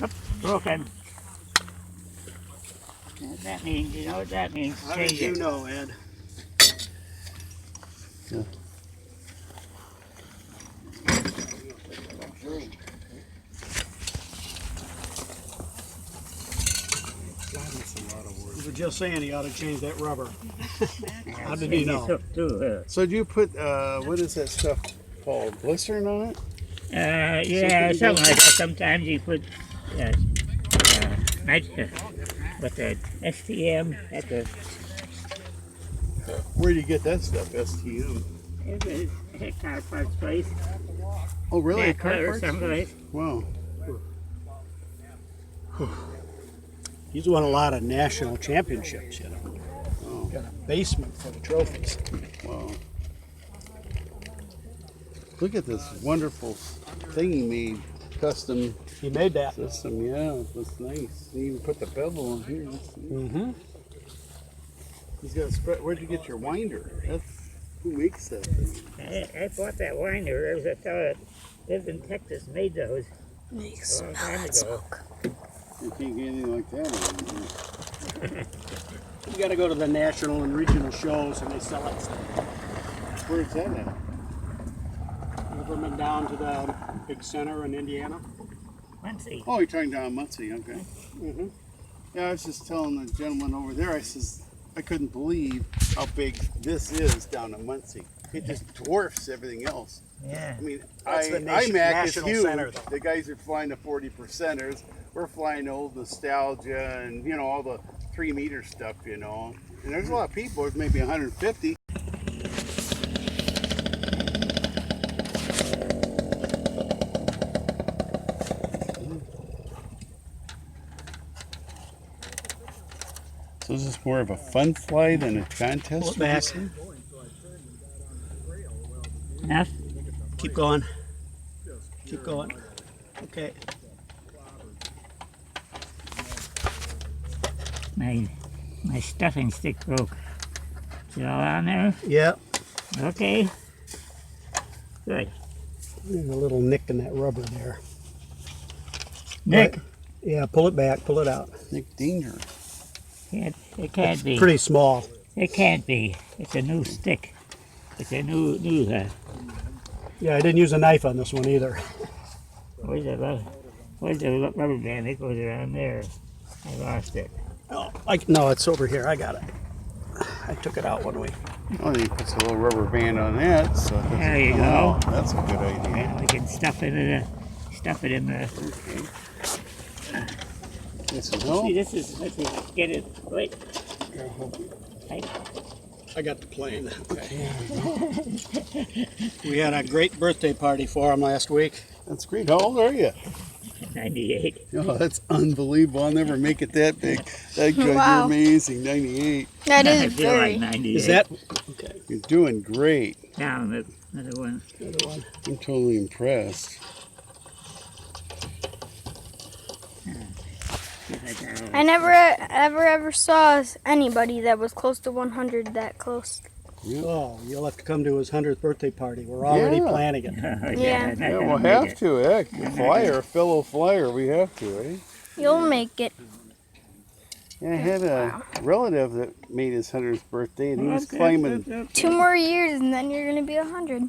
Yep, broken. What that means, you know what that means? How did you know, Ed? Yeah. You were just saying he ought to change that rubber. How did he know? So do you put, what is that stuff called? Glycerin on it? Yeah, something like that. Sometimes you put with the STM at the Where do you get that stuff, STM? car parts place. Oh, really? Yeah, A car parts? someplace. Wow. He's won a lot of national championships, you know. Oh, Got a basement full of trophies. wow. Look at this wonderful thing he made. Custom He made that. system, yeah. That's nice. He even put the bevel on here. Mm-hmm. He's got a spread. Where'd you get your winder? Who makes that thing? I bought that winder. There was a fellow that lived in Texas, made those a long time ago. You can't get anything like that anymore. You got to go to the national and regional shows and they sell it. Where's that at? Ever been down to the big center in Indiana? Muncie. Oh, you're talking down Muncie, okay. Mm-hmm. Yeah, I was just telling the gentleman over there, I says, I couldn't believe how big this is down in Muncie. It just dwarfs everything else. Yeah. I mean, That's the IMAC is national huge. center, though. The guys are flying the 40%ers. We're flying old nostalgia and, you know, all the 3-meter stuff, you know. And there's a lot of people, there's maybe 150. So is this more of a fun fly than a contest? Pull it back. Enough? Keep going. Keep going. Okay. My stuffing stick broke. Is it all on there? Yeah. Okay. Good. There's a little nick in that rubber there. Nick, But, yeah, pull it back. Pull it out. Nick Danger. it can't be. Pretty small. It can't be. It's a new stick. It's a new. Yeah, I didn't use a knife on this one either. Where's the rubber band? It goes around there. I lost it. Oh, no, it's over here. I got it. I took it out one week. Oh, you put a little rubber band on that, so it doesn't There you come go. out. That's a good idea. And we can stuff it in the. Okay. Need some See, help? this is. Let's see, get it. Wait. I got the plane. Okay. We had a great birthday party for him last week. That's great. How old are you? 98. Oh, that's unbelievable. I'll never make it that big. That good. Wow. You're amazing. 98. That I is feel like very. 98. Is that? Okay. You're doing great. Down the other one. Another one. I'm totally impressed. I never ever saw anybody that was close to 100 that close. Oh, you'll have to come to his 100th birthday party. We're already Yeah. planning it. Yeah. Yeah, we'll have to. Heck, a flyer, a fellow flyer, we have to, eh? You'll make it. Yeah, I had a relative that made his 100th birthday, and he was Okay, climbing. good. 2 more years and then you're gonna be 100.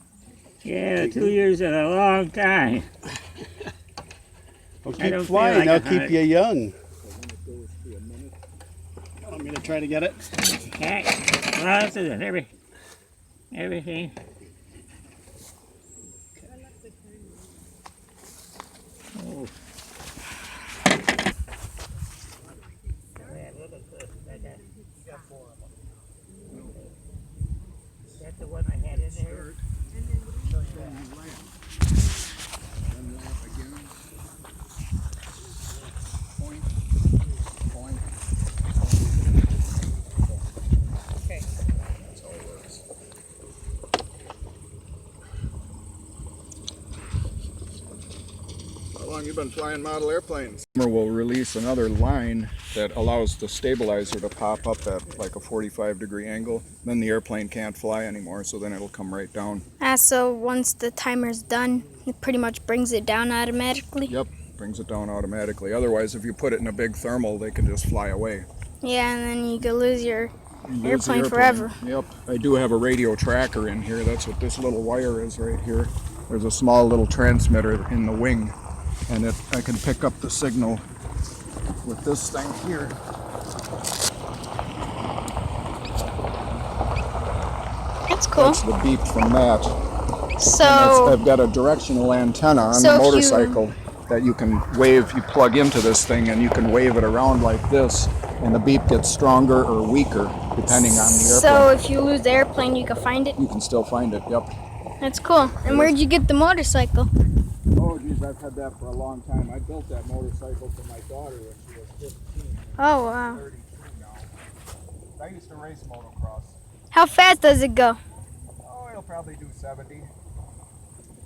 Yeah, 2 years is a long time. Well, I keep don't feel flying. like I'll 100. keep you young. Want me to try to get it? Okay. Well, this is everything. Oh. That's the one I had in there. How long you been flying model airplanes? We'll release another line that allows the stabilizer to pop up at like a 45-degree angle. Then the airplane can't fly anymore, so then it'll come right down. So once the timer's done, it pretty much brings it down automatically. Yep. brings it down automatically. Otherwise, if you put it in a big thermal, they can just fly away. Yeah, and then you could lose your Lose the airplane forever. Yep. I do have a radio tracker in here. That's what this little wire is right here. There's a small little transmitter in the wing, and I can pick up the signal with this thing here. That's cool. That's the beep from that. So, I've got a directional antenna on So the if you- motorcycle that you can wave. You plug into this thing and you can wave it around like this, and the beep gets stronger or weaker depending on the airplane. so if you lose the airplane, you can find it. You can still find it. Yep. That's cool. And where'd you get the motorcycle? Oh geez, I've had that for a long time. I built that motorcycle for my daughter when she was 15. Oh, wow. 32 now. I used to race motocross. How fast does it go? Oh, it'll probably do 70.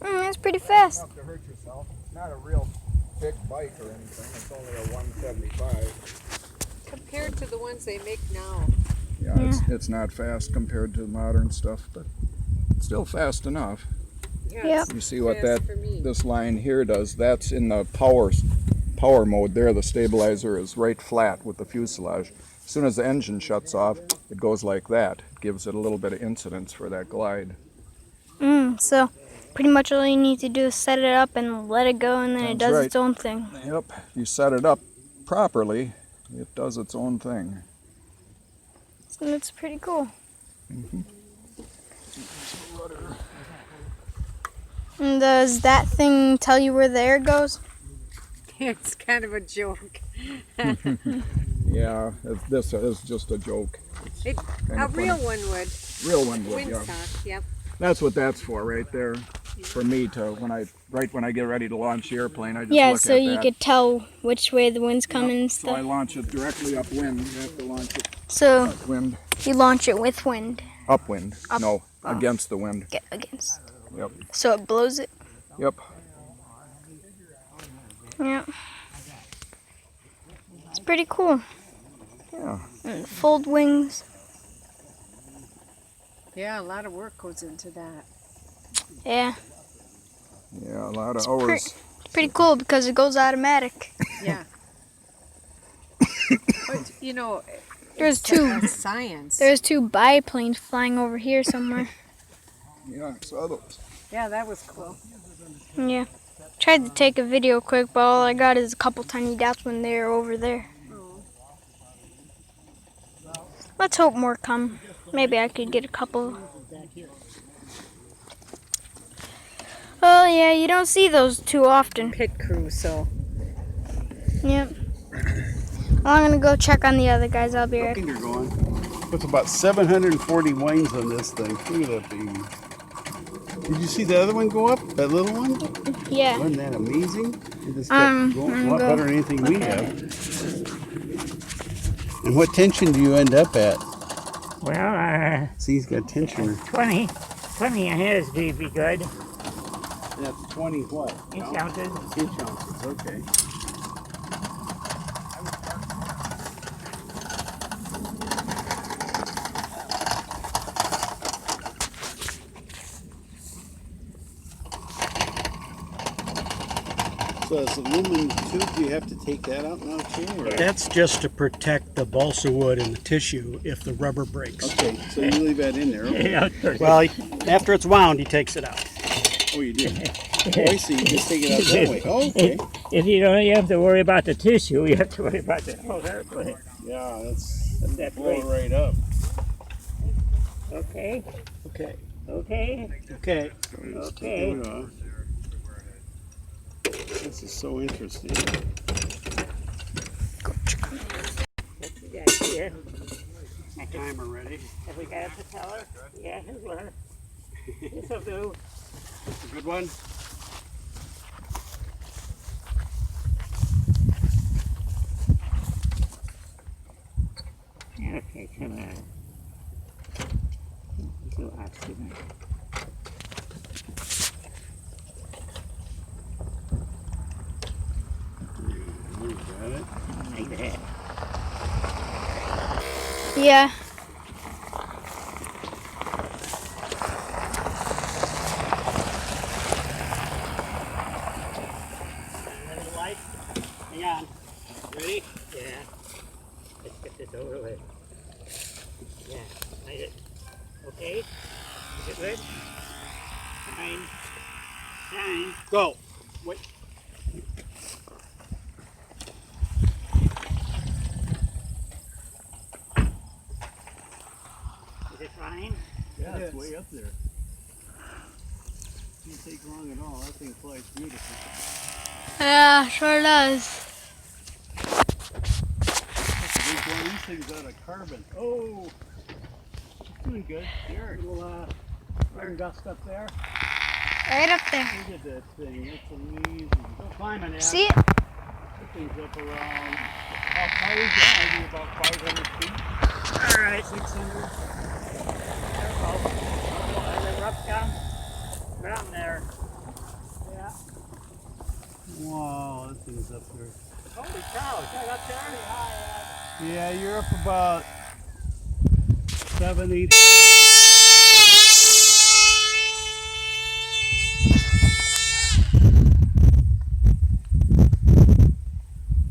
That's pretty fast. Enough to hurt yourself. It's not a real big bike or anything. It's only a 175. Compared to the ones they make now. Yeah, it's not fast compared to modern stuff, but still fast enough. Yeah, Yep. it's You see what fast for me. this line here does? That's in the power mode there. The stabilizer is right flat with the fuselage. As soon as the engine shuts off, it goes like that. It gives it a little bit of incidence for that glide. So pretty much all you need to do is set it up and let it go, and then it That's does right. its own thing. Yep, if you set it up properly, it does its own thing. So that's pretty cool. And does that thing tell you where the air goes? It's kind of a joke. Yeah, this is just a joke. It, Kinda a real funny. one would. Real one would, yeah. Windsock, yep. That's what that's for right there. For me to, when I get ready to launch the airplane, I just Yeah, look so at you that. could tell which way the wind's coming and So I stuff. launch it directly upwind. You have to launch it So upwind. you launch it with wind. Upwind. Up- No, oh. against the wind. Get against. Yep. So it blows it. Yep. Yeah. It's pretty cool. Yeah. And fold wings. Yeah, a lot of work goes into that. Yeah. Yeah, a lot of It's hours. Pretty cool because it goes automatic. Yeah. But, you know, There's it's two. a science. There's two biplanes flying over here somewhere. Yeah, I saw those. Yeah, that was cool. Yeah. Tried to take a video quick, but all I got is a couple tiny dots when they're over there. Oh. Let's hope more come. Maybe I could get a couple. Oh yeah, you don't see those too often. Pit crew, so. Yep. Well, I'm gonna go check on the other guys. I'll be right back. You're going. It's about 740 wings on this thing. Look at that baby. Did you see the other one go up? That little one? Yeah. Wasn't that amazing? It just I'm kept going a gonna lot go better than anything we look at have. And what tension do you end up at? Well, See, he's got tensioner. 20 on his would be good. That's 20 what? Inch ounces. Inch ounces, okay. So this aluminum tube, do you have to take that out now too? Or? That's just to protect the balsa wood and the tissue if the rubber breaks. Okay, so you leave that in there. Okay. Yeah, of course. Well, after it's wound, he takes it out. Oh, you do? Oh, I see. You just take it out that way. Oh, okay. If you don't, you have to worry about the tissue. You have to worry about the whole airplane. Yeah, that's That blow way. right up. Okay. Okay. Okay. Okay. Okay. This is so interesting. What's the idea? Timer ready. Have we got a propeller? Yeah, here's one. This'll do. That's a good one. Okay, come on. Do oxygen. You got it. Like that. Yeah. Ready to light? Hang on. Ready? Yeah. Let's get this over with. Yeah. Made it. Okay. Is it good? Shine. Shine. Go. Wait. Is it fine? Yeah, It it's is. way up there. Doesn't take long at all. That thing flies beautiful. Yeah, sure does. That's a big one. These things out of carbon. Oh, it's doing good. There. Little dust up there. Right up there. Look at that thing. That's amazing. Go climbing there. See it? That thing's up around, how high is that? Maybe about 500 feet? All right. 600. The rough down there. Yeah. Wow, that thing's up there. Holy cow! Is that up there? Yeah, you're up about 70.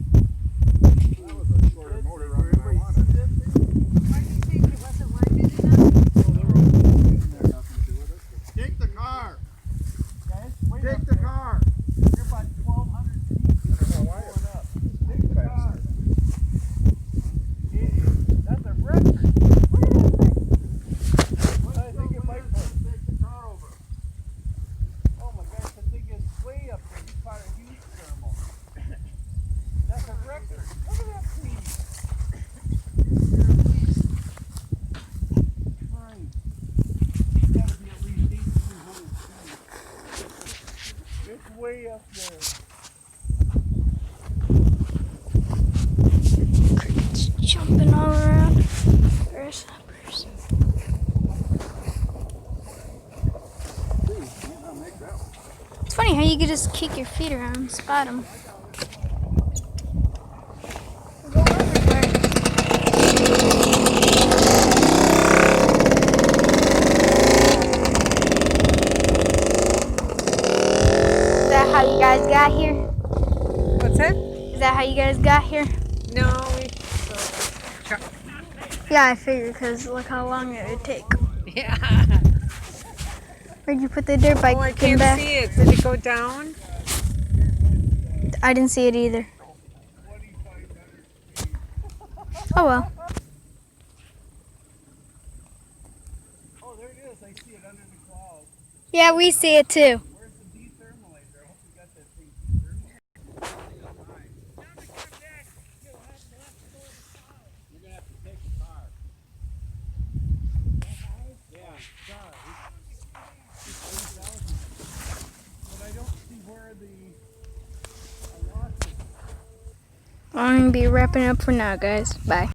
That was a shorter motor run than I wanted. Why do you think it wasn't winded enough? Take the car! Guys, wait Take up the there. car! You're about 1,200 feet. I don't know why it's Going up. big fast. That's a record. Look at that thing. What I think it might put. Take the car over. Oh my gosh, that thing is way up there. You caught a huge thermal. That's a record. Look at that thing. Right. It's gotta be at least 1,800 feet. It's way up there. It's jumping all around. Grasshoppers. It's funny how you could just kick your feet around and spot them. Go everywhere. Is that how you guys got here? What's that? Is that how you guys got here? No, we. Yeah, I figured because look how long it would take. Yeah. Where'd you put the dirt bike Oh, I thing can't back? see it. Did it go down? I didn't see it either. Oh well. Oh, there it is. I see it under the clouds. Yeah, we see it too. Where's the dethermalizer? I hope you got that thing dethermalized. You're gonna have to take the car. Yeah, sorry. But I don't see where I lost it. I'm gonna be wrapping up for now, guys. Bye.